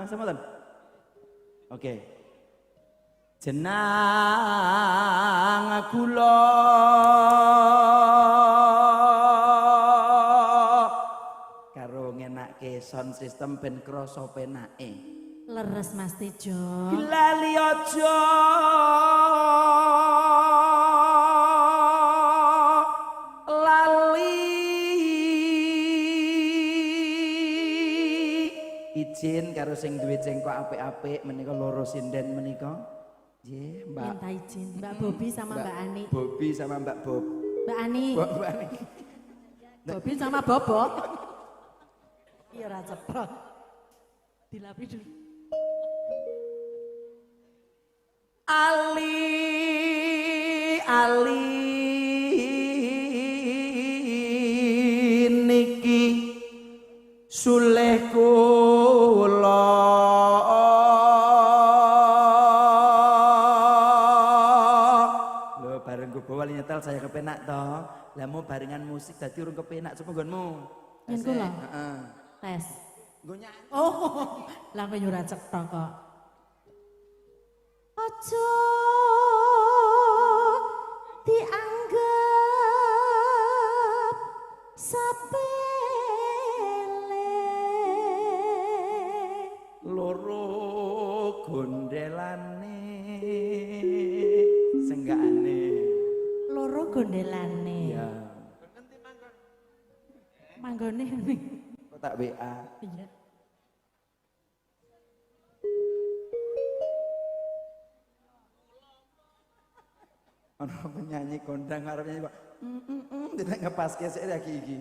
Sama kan? Oke. Jenang kula karo ngenakke sound system ben krasa penake. Leres Mas Tejo. Lali aja izin karo sing duwe cengkok apik-apik menika loro sinden menika. Nggih, Mbak. Minta izin, Mbak Bobi sama Mbak Ani. Bobi sama Mbak Bob. Mbak Ani. Mbak Ani. Bobi sama Bobo. Iya ora cepet. Dilapi dulu. Ali niki suleh kula lho bareng gue bawa nyetel saya kepenak toh lah mau barengan musik dadi urung kepenak sapa nggonmu Yen kula heeh tes nggo nyanyi oh lah kok ora cetha kok aja dianggap sepele loro gondelane senggane loro gondelane ya manggone kok tak WA iya ana penyanyi kondang arep nyanyi kok tidak ngepaske sik lagi iki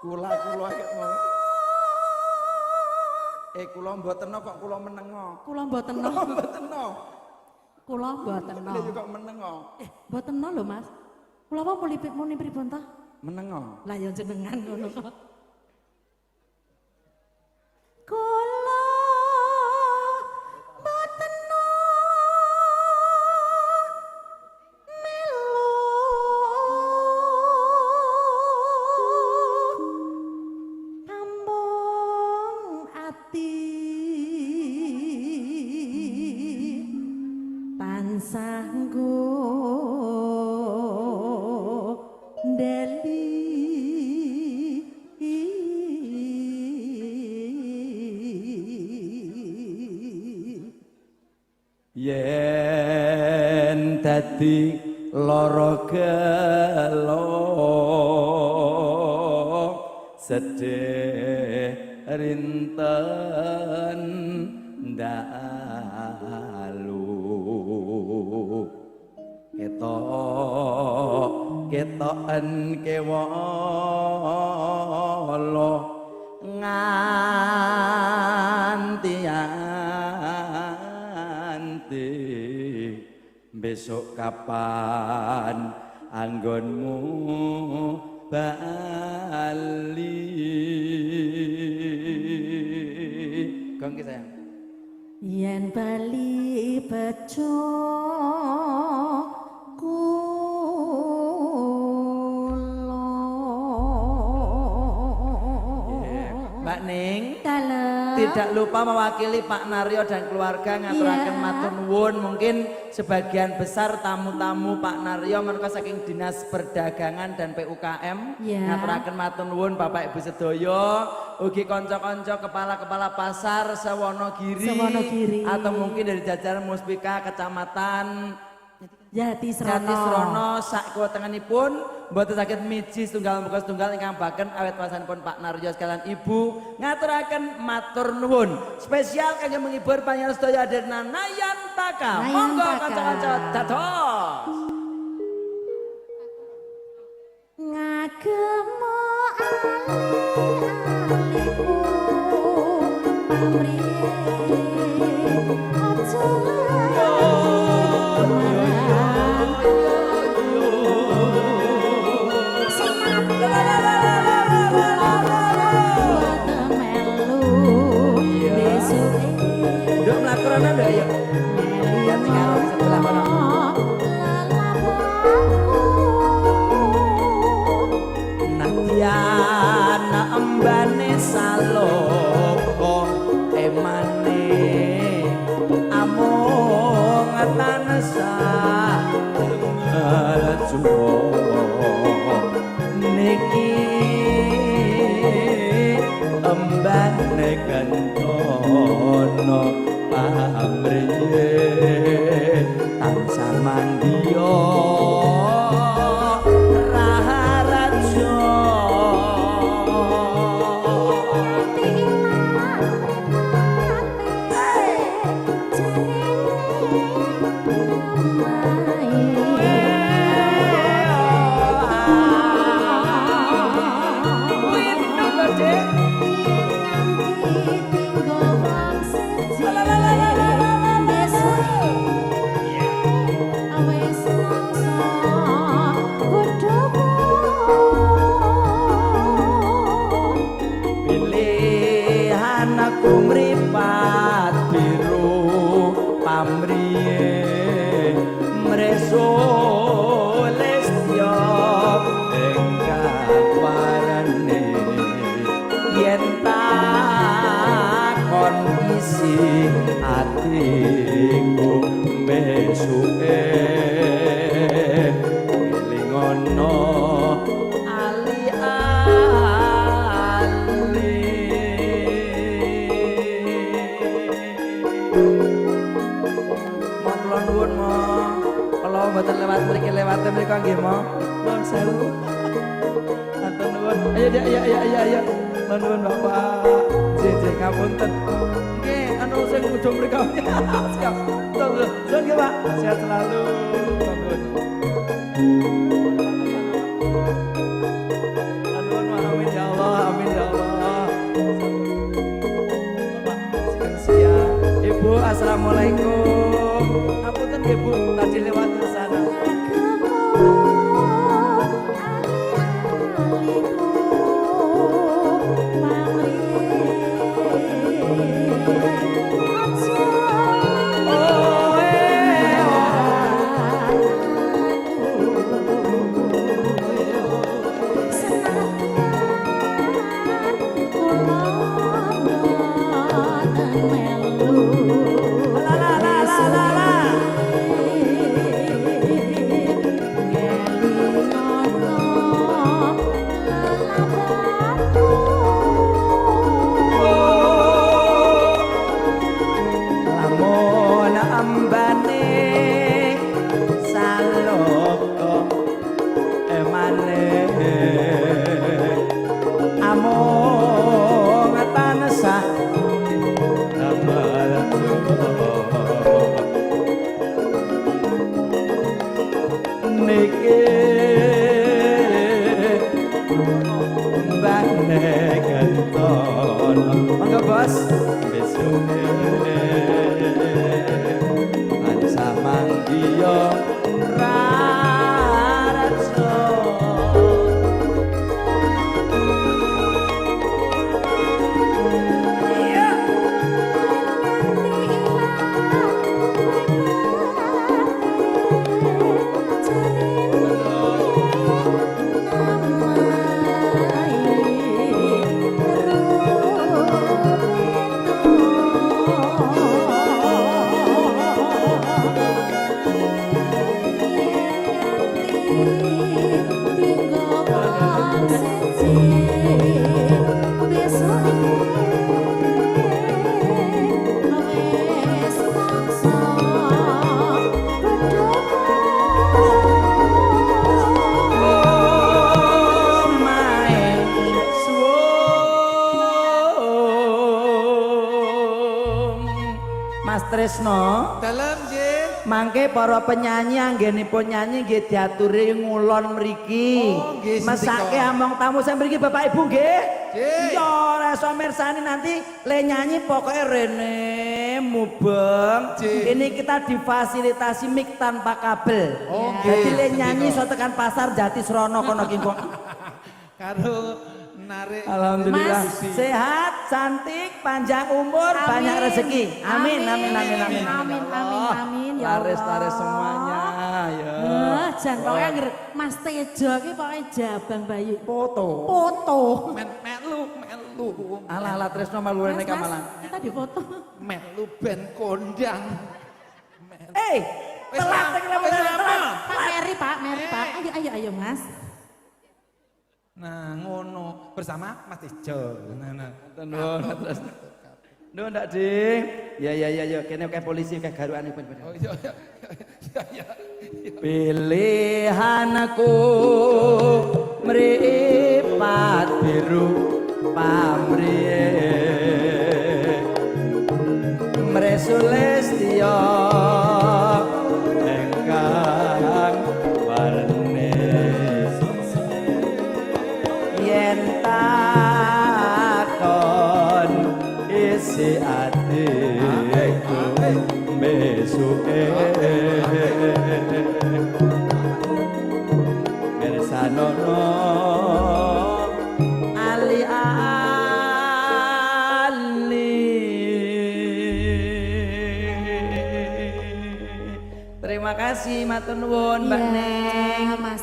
kula kok mau kula mboten kok kula menengo kula mboten no mboten kula mboten no lha kok menengo mboten no lho Mas kula apa melipit muni pripun ta menengo lah ya jenengan ngono kok yen dadi lara gelo sedih rinten dalu ketoken kewala nganti besok kapan anggonmu bali gong ki sayang yen bali bejo Mbak Ning tidak lupa mewakili Pak Naryo dan keluarga ngaturaken matur nuwun mungkin sebagian besar tamu-tamu Pak Naryo menika saking Dinas Perdagangan dan PUKM ngaturaken matur nuwun Bapak Ibu sedaya ugi kanca-kanca kepala-kepala pasar Sewonogiri atau mungkin dari jajaran Muspika Kecamatan Jatisrono sak kuwatenganipun mboten saged miji setunggal muga setunggal ingkang baken awet wasanipun Pak Naryo sekalian Ibu ngaturaken matur nuwun spesial kangge menghibur panjenengan sedaya Adirna Nayantaka monggo kanca-kanca dados ngagemo ali-aliku pamrih aja Corona udah ya. Lihat sekarang sebelah mana. tansah melejo niki embane kentono pamriye tansah mandya raharja atiku besuke elingono ali-ali kula nuwun mo kalau mboten lewat mriki lewat mriki nggih mo nuwun sewu atur nuwun ayo nuwun Bapak jejeg ngapunten anu sing ujung mriko. Siap. Tunggu. Sun nggih, Pak. Sehat selalu. Amin ya Allah, amin ya Allah. Bapak, siap. Ibu, assalamualaikum. Apunten nggih, Bu, tadi lewat ke sana. Monggo bos besune tansah manggiya raratsa Mas Tresno dalem nggih mangke para penyanyi anggenipun nyanyi nggih diaturi ngulon mriki. Oh, nggih, Mesake Sintika. among tamu saya mriki Bapak Ibu nggih. Nggih. Ya ora iso mirsani nanti le nyanyi pokoke rene mubeng. Nggih. Ini kita difasilitasi mic tanpa kabel. Oh, nggih, Jadi le nyanyi Sintika. iso tekan pasar Jatisrono kono ki kok. karo narik Alhamdulillah Mas. sehat, cantik, panjang umur, Amin. banyak rezeki. Amin, amin, amin, amin. Amin, amin, amin, ya Allah. Laris-laris semuanya, ya. Jan pokoknya anggar Mas Tejo ki pokoknya jabang bayi. Foto. Foto. melu Ala Tresno malu rene kamalan. Kita di foto. melu ben kondang Eh, Telat ning lembut Wis apa? Pak Mary, Pak. Ayo Mas. Nah, ngono bersama Mas Tejo. Nah. Nuwun terus. Nuwun ndak, Ding. Ya, kene akeh polisi akeh garukane ben. Oh iya. Pilihanku mripat biru pamriye Mresulestya engkang warni yen takon isi atiku besuke Bersanono ali-ali. Terima kasih matur nuwun Mbak Neng. Mas